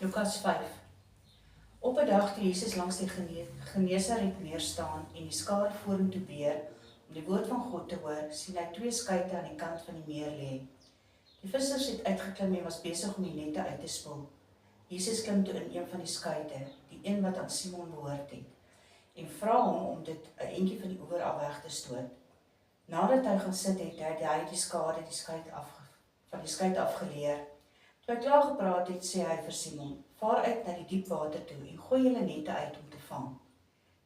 Lukas 5. Op 'n dag toe Jesus langs die Genesaret meer staan en die skare vorentoe beer om die woord van God te hoor, sien hy 2 skuite aan die kant van die meer lê. Die vissers het uitgeklim en was besig om die nette uit te spoel. Jesus klim toe in een van die skuite, die een wat aan Simon behoort het, en vra hom om dit 'n entjie van die oewer af weg te stoot. Nadat hy gaan sit het, hy die skade van die skuit afgeleer. Toe hy klaar gepraat het, sê hy vir Simon: "Vaar uit na die diep water toe en gooi julle nette uit om te vang."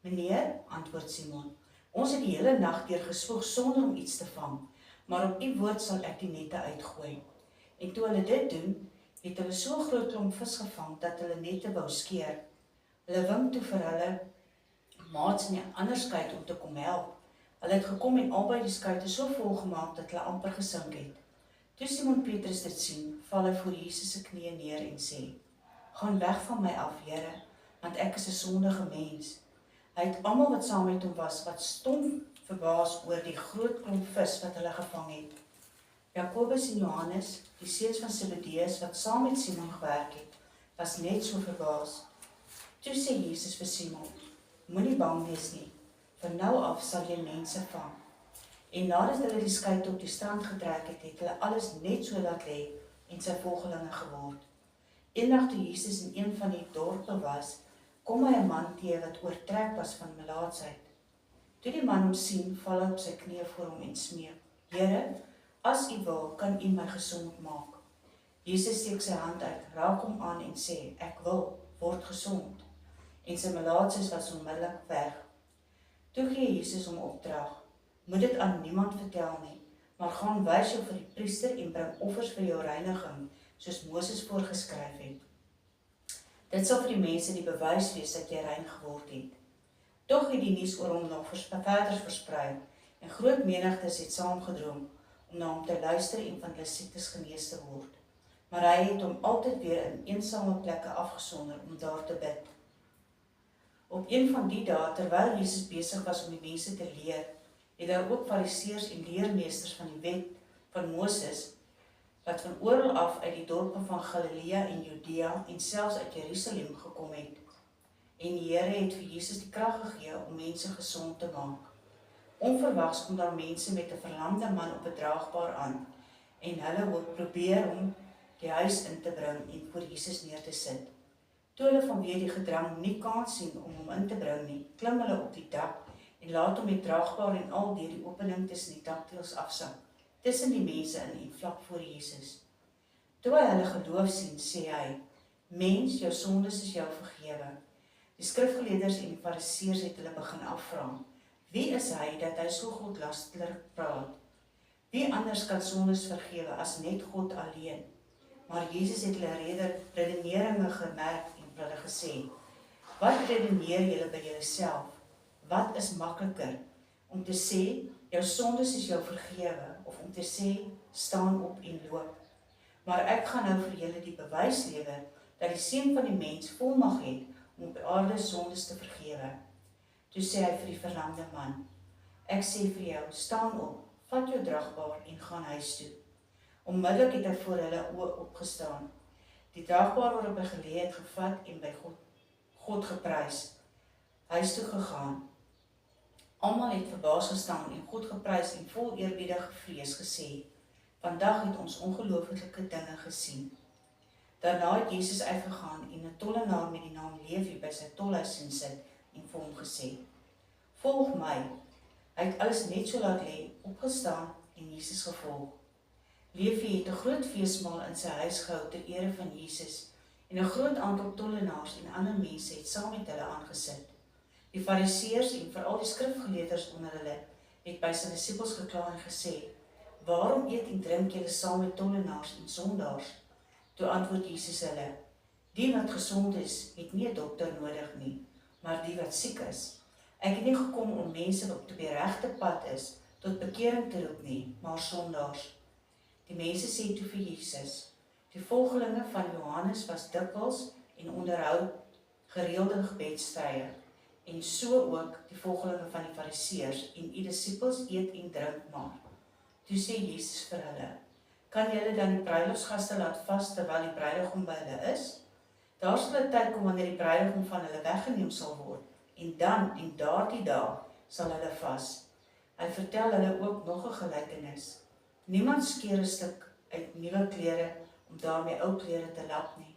"Meneer," antwoord Simon, "ons het die hele nag deur gespoeg sonder om iets te vang, maar op u woord sal ek die nette uitgooi." En toe hulle dit doen, het hulle so 'n groot klomp vis gevang dat hulle nette wou skeer. Hulle wink toe vir hulle maats in die ander skuit om te kom help. Hulle het gekom en albei die skuite so vol gemaak dat hulle amper gesink het. Toe Simon Petrus dit sien, val hy voor Jesus se knieë neer en sê: "Gaan weg van my af, Here, want ek is 'n sondige mens." Hy het almal wat saam met hom was, wat stom verbaas oor die groot klomp vis wat hulle gevang het. Jakobus en Johannes, die seuns van Zebedeus wat saam met Simon gewerk het, was net so verbaas. Toe sê Jesus vir Simon: "Moenie bang wees nie, van nou af sal jy mense vang." En nadat hulle die skuite op die strand getrek het, het hulle alles net so laat lê en sy volgelinge geword. Eendag toe Jesus in een van die dorpe was, kom hy 'n man teë wat oortrek was van melaatsheid. Toe die man hom sien, val hy op sy knieë voor hom en smeek: "Here, as u wil, kan u my gesond maak." Jesus steek sy hand uit, raak hom aan en sê: "Ek wil, word gesond." En sy melaatsheid was onmiddellik weg. Toe gee Jesus hom opdrag: "Moet dit aan niemand vertel nie, maar gaan wys jou vir die priester en bring offers vir jou reiniging, soos Moses voorgeskryf het. Dit sal vir die mense die bewys wees dat jy rein geword het." Tog het die nuus oor hom nog verder versprei, en groot menigtes het saamgedrom om na hom te luister en van hulle siektes genees te word. Maar hy het hom altyd weer in eensame plekke afgesonder om daar te bid. Op een van die dae, terwyl Jesus besig was om die mense te leer, het daar ook fariseërs en leermeesters van die wet van Moses, wat van oral af uit die dorpe van Galilea en Judea en selfs uit Jerusalem gekom het. En die Here het vir Jesus die krag gegee om mense gesond te maak. Onverwags kom daar mense met 'n verlamde man op 'n draagbaar aan, en hulle wil probeer om die huis in te bring en voor Jesus neer te sit. Toe hulle vanweë die gedrang nie kans sien om hom in te bring nie, klim hulle op die dak en laat hom met draagbaar en al deur die opening tussen die dakteels afsak, tussen die mense in en vlak voor Jesus. Toe hy hulle geloof sien, sê hy: "Mens, jou sondes is jou vergewe." Die skrifgeleerders en die fariseërs het hulle begin afvra: "Wie is hy dat hy so godlasterlik praat? Wie anders kan sondes vergewe as net God alleen?" Maar Jesus het hulle redeneringe gemerk en vir hulle gesê: "Wat redeneer julle by julleself? Wat is makliker, om te sê, jou sondes is jou vergewe, of om te sê, staan op en loop? Maar ek gaan nou vir julle die bewys lewer, dat die Seun van die mens volmag het, om op aarde sondes te vergewe." Toe sê hy vir die verlamde man: "Ek sê vir jou, staan op, vat jou draagbaar en gaan huis toe." Onmiddellik het hy voor hulle oë opgestaan. Die draagbaar waarop hy gelê het, gevat en by God geprys, huis toe gegaan. Almal het verbaas gestaan en God geprys en vol eerbiedige vrees gesê: "Vandag het ons ongelooflike dinge gesien." Daarna het Jesus uitgegaan en 'n tollenaar met die naam Levi by sy tolhuis sien sit en vir hom gesê: "Volg my." Hy het alles net so laat lê, opgestaan en Jesus gevolg. Levi het 'n groot feesmaal in sy huis gehou ter ere van Jesus, en 'n groot aantal tollenaars en ander mense het saam met hulle aangesit. Die fariseërs en veral die skrifgeleerders onder hulle het by sy disippels gekla en gesê: "Waarom eet en drink julle saam met tollenaars en sondaars?" Toe antwoord Jesus hulle: "Die wat gesond is, het nie 'n dokter nodig nie, maar die wat siek is. Ek het nie gekom om mense wat op die regte pad is, tot bekering te roep nie, maar sondaars." Die mense sê toe vir Jesus: "Die volgelinge van Johannes was dikwels en onderhou gereelde gebedstye, en so ook die volgelinge van die fariseërs, en u disippels eet en drink maar." Toe sê Jesus vir hulle: "Kan julle dan die bruilofsgaste laat vas terwyl die bruidegom by hulle is? Daar sal 'n tyd kom wanneer die bruidegom van hulle weggeneem sal word, en dan, en daardie dag, sal hulle vas. Hy vertel hulle ook nog 'n gelykenis. Niemand skeur 'n stuk uit nuwe klere om daarmee ou klere te lap nie.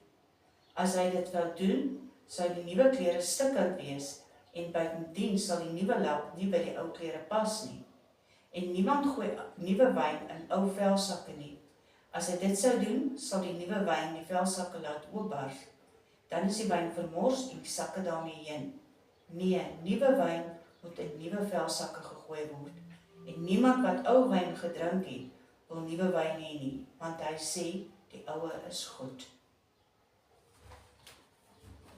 As hy dit wou doen, sou die nuwe klere stikkend wees, en buitendien sal die nuwe lap nie by die ou klere pas nie. En niemand gooi nuwe wyn in ou velsakke nie. As hy dit sou doen, sal die nuwe wyn die velsakke laat oopbars. Dan is die wyn vermors en die sakke daarmee heen. Nee, nuwe wyn moet in nuwe velsakke gegooi word. En niemand wat ou wyn gedrink het, wil nuwe wyn hê nie, want hy sê die oue is goed.